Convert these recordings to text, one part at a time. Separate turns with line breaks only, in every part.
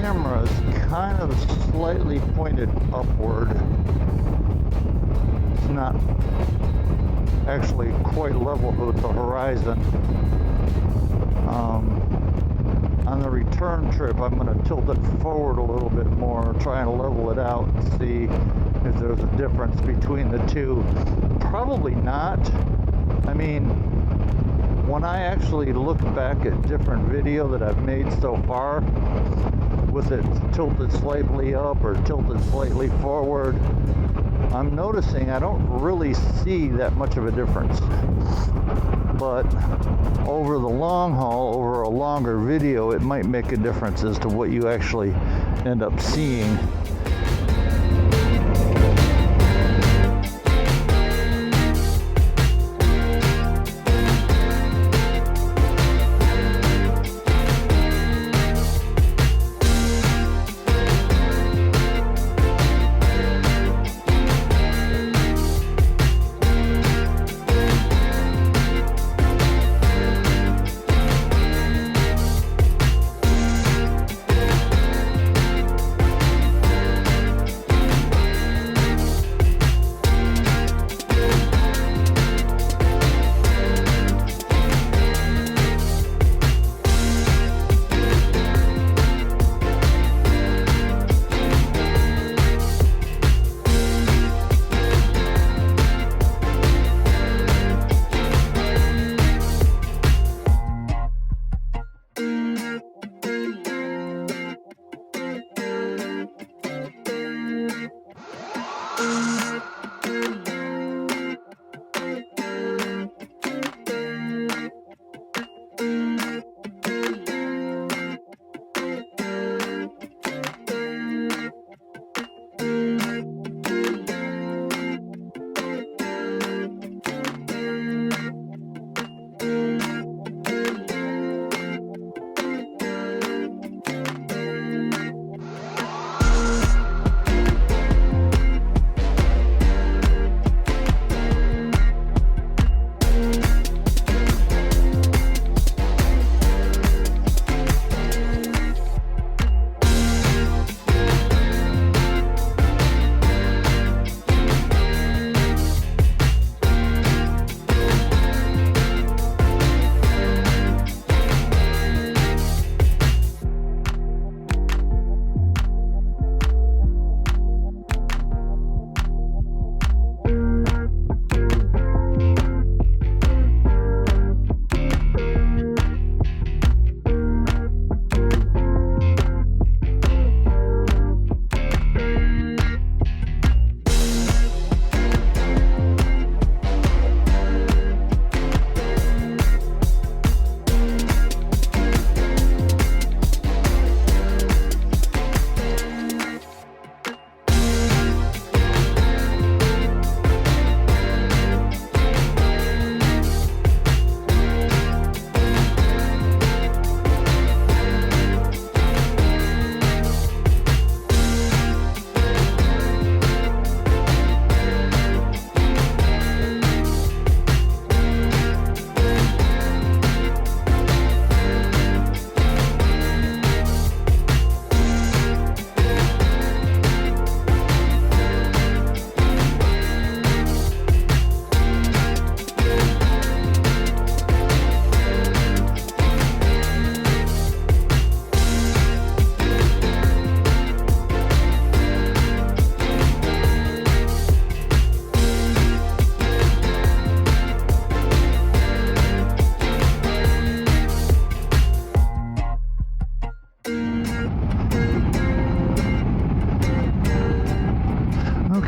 camera is kind of slightly pointed upward. It's not actually quite level with the horizon. On the return trip, I'm going to tilt it forward a little bit more, try and level it out and see if there's a difference between the two. Probably not. I mean, when I actually look back at different video that I've made so far, with it tilted slightly up or tilted slightly forward, I'm noticing I don't really see that much of a difference. But over the long haul, over a longer video, it might make a difference as to what you actually end up seeing.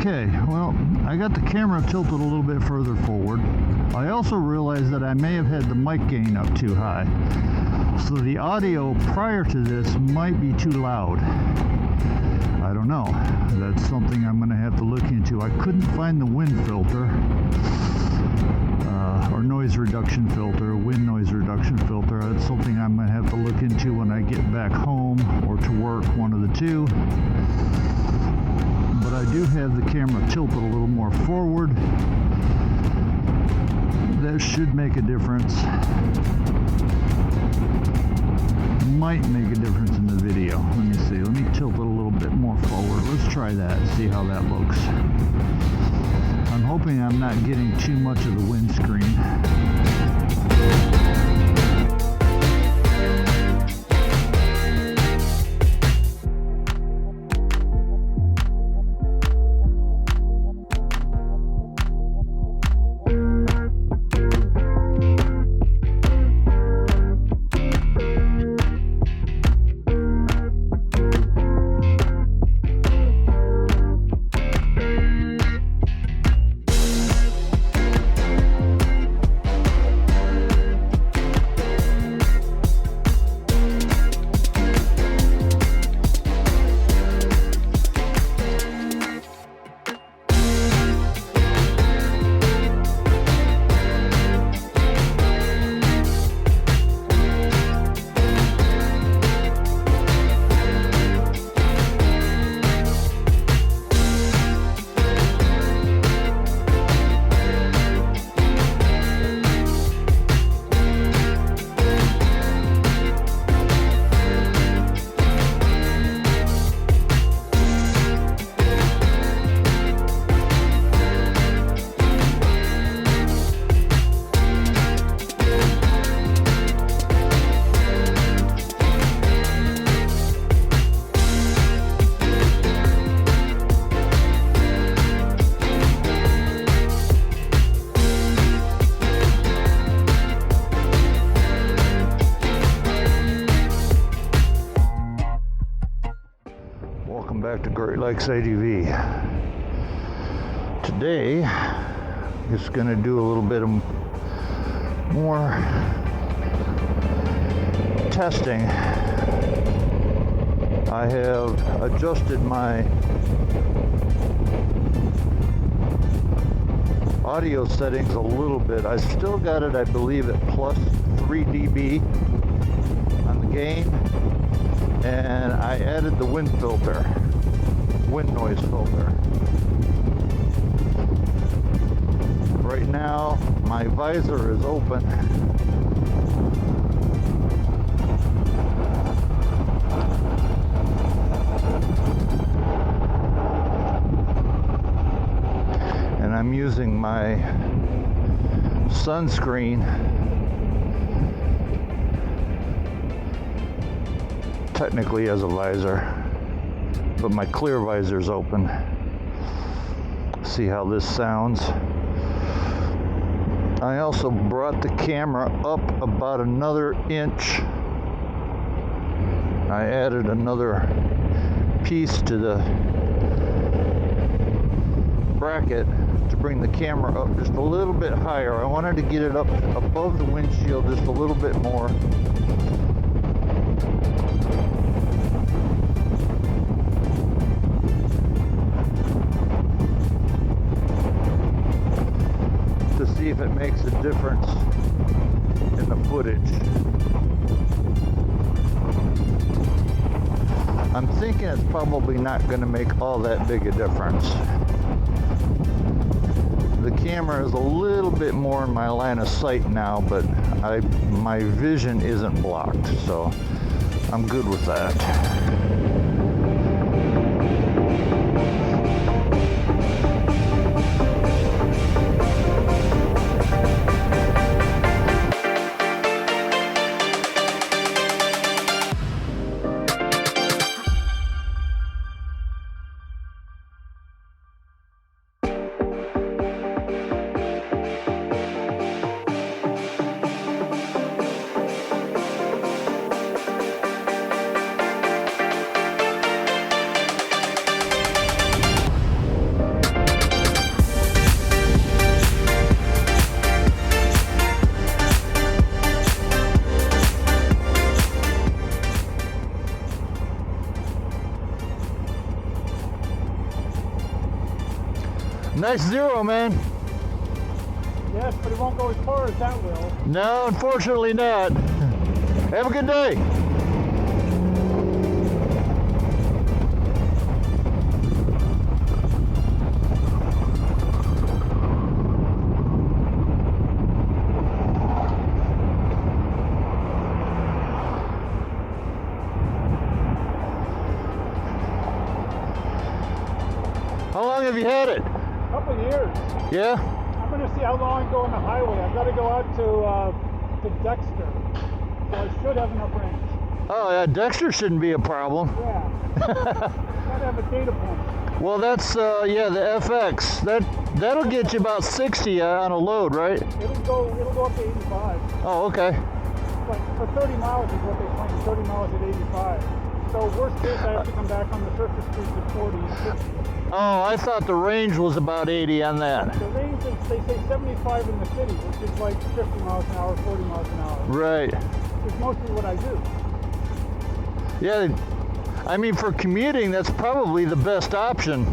Okay, well, I got the camera tilted a little bit further forward. I also realized that I may have had the mic gain up too high. So the audio prior to this might be too loud. I don't know. That's something I'm going to have to look into. I couldn't find the wind filter, or noise reduction filter, wind noise reduction filter. That's something I'm going to have to look into when I get back home or to work, one of the two. But I do have the camera tilted a little more forward. That should make a difference. Might make a difference in the video. Let me see. Let try that and see how that looks. I'm hoping I'm not getting too much of the windscreen. Welcome back to Great Lakes ADV. Today is going to do a little bit of more testing. I have adjusted my audio settings a little bit. I still got it, I believe, at plus 3 dB on the gain, and I added the wind noise filter. Right now my visor is open. And I'm using my sunscreen technically as a visor, but my clear visor is open. See how this sounds. I also brought the camera up about another inch. I added another piece to the bracket to bring the camera up just a little bit higher. I wanted to get it up above the windshield just a little bit more. To see if it makes a difference in the footage. I'm thinking it's probably not going to make all that big a difference. The camera is a little bit more in my line of sight now, but my vision isn't blocked, so I'm good with that. Nice zero, man.
Yes, but it won't go as far as that will.
No, unfortunately not. Have a good day. have you had it?
A couple of years.
Yeah?
I'm going to see how long I go on the highway. I've got to go out to Dexter. So I should have enough range.
Oh, yeah, Dexter shouldn't be a problem.
Yeah. Got to have a data point.
Well, that's, yeah, the FX. That'll get you about 60 on a load, right?
It'll go up to 85.
Oh, okay.
But for 30 miles is what they claim, 30 miles at 85. So worst case, I have to come back on the surface streets at 40, 50.
Oh, I thought the range was about 80 on that.
The range is, they say 75 in the city, which is like 50 miles an hour, 40 miles an hour.
Right.
It's mostly what I do.
Yeah, I mean, for commuting, that's probably the best option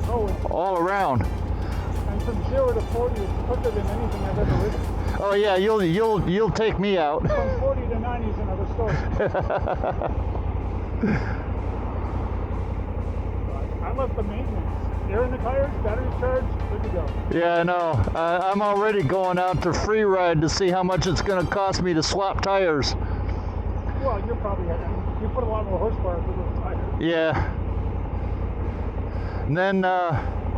all around.
And from 0 to 40, it's quicker than anything I've ever ridden.
Oh yeah, you'll take me out.
From 40 to 90 is another story. I love the maintenance. Air in the tires, battery charged, good to go.
Yeah, I know. I'm already going out to free ride to see how much it's going to cost me to swap tires.
Well, you're probably, you put a lot more horsepower through those tires.
Yeah. And then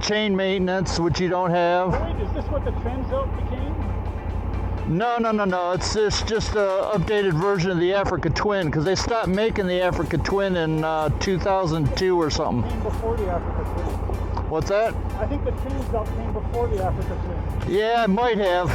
chain maintenance, which you don't have.
Oh, wait, is this what the Transalp became?
No. It's just an updated version of the Africa Twin, because they stopped making the Africa Twin in 2002 or something.
It came before the Africa Twin.
What's that?
I think the Transalp came before the Africa Twin.
Yeah, it might have.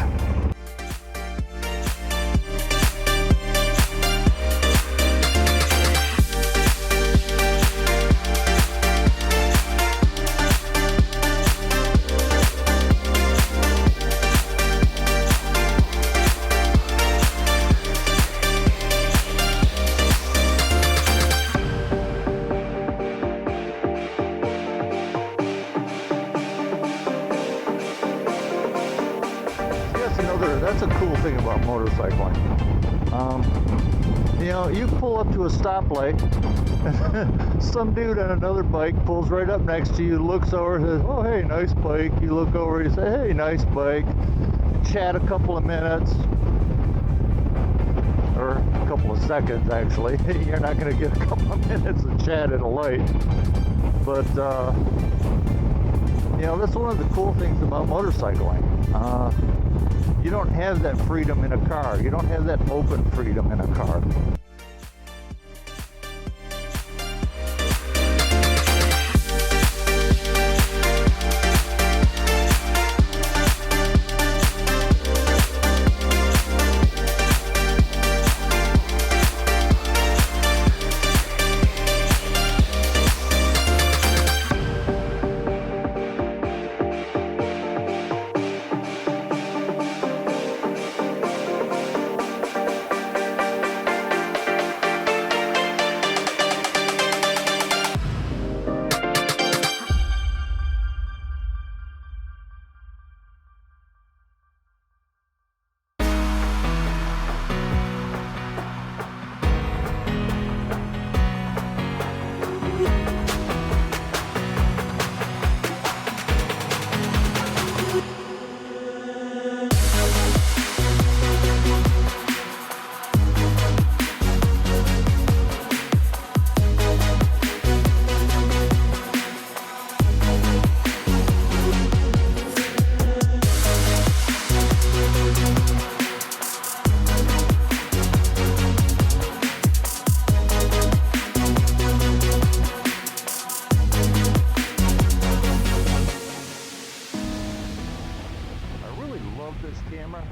That's a cool thing about motorcycling. You know, you pull up to a stoplight, some dude on another bike pulls right up next to you, looks over, says, "Oh, hey, nice bike." You look over, you say, "Hey, nice bike." Chat a couple of minutes, or a couple of seconds, actually. You're not going to get a couple of minutes of chat at a light. But, you know, that's one of the cool things about motorcycling. You don't have that freedom in a car. You don't have that open freedom in a car.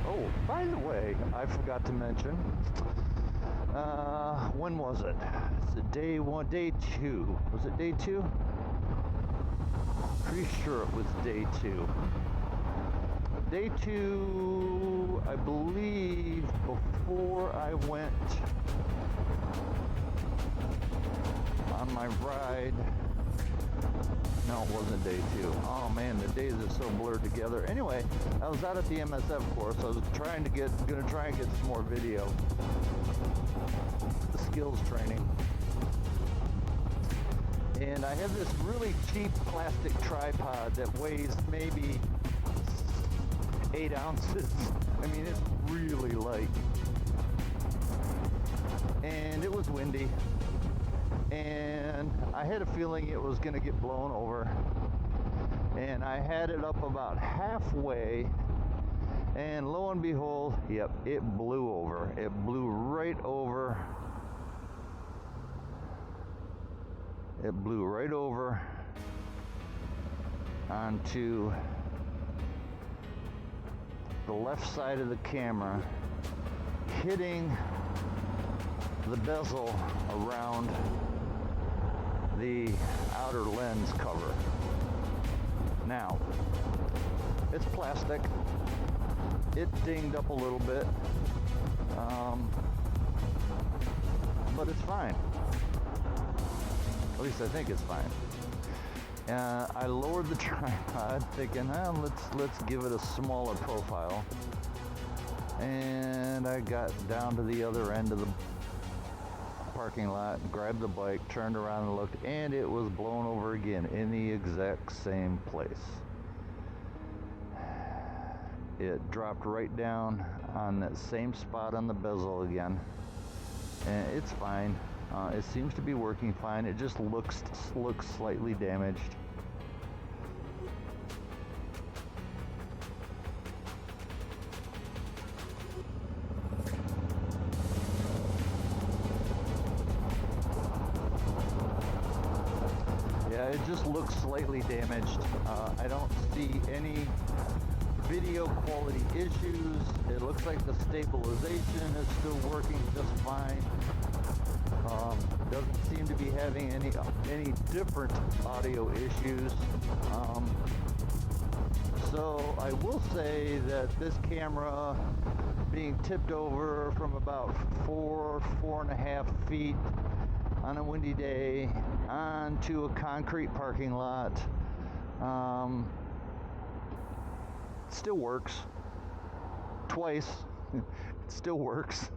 Oh, by the way, I forgot to mention, when was it? Is it day one, day two? Was it day two? Pretty sure it was day two. Day two, I believe, before I went on my ride. No, it wasn't day two. Oh man, the days are so blurred together. Anyway, I was out at the MSF course. I was gonna try and get some more video. The skills training. And I have this really cheap plastic tripod that weighs maybe 8 ounces. I mean, it's really light. And it was windy. And I had a feeling it was going to get blown over. and I had it up about halfway, and lo and behold, yep, it blew over. It blew right over. It blew right over onto the left side of the camera, hitting the bezel around the outer lens cover. Now, it's plastic. It dinged up a little bit, but it's fine. At least I think it's fine. I lowered the tripod, thinking, let's give it a smaller profile. And I got down to the other end of the parking lot, grabbed the bike, turned around and looked, and it was blown over again in the exact same place. It dropped right down on that same spot on the bezel again, and it's fine. It seems to be working fine. It just looks slightly damaged. Yeah, it just looks slightly damaged. I don't see any video quality issues. It looks like the stabilization is still working just fine. Doesn't seem to be having any different audio issues. So I will say that this camera being tipped over from about 4.5 feet on a windy day onto a concrete parking lot, still works. Twice. It still works.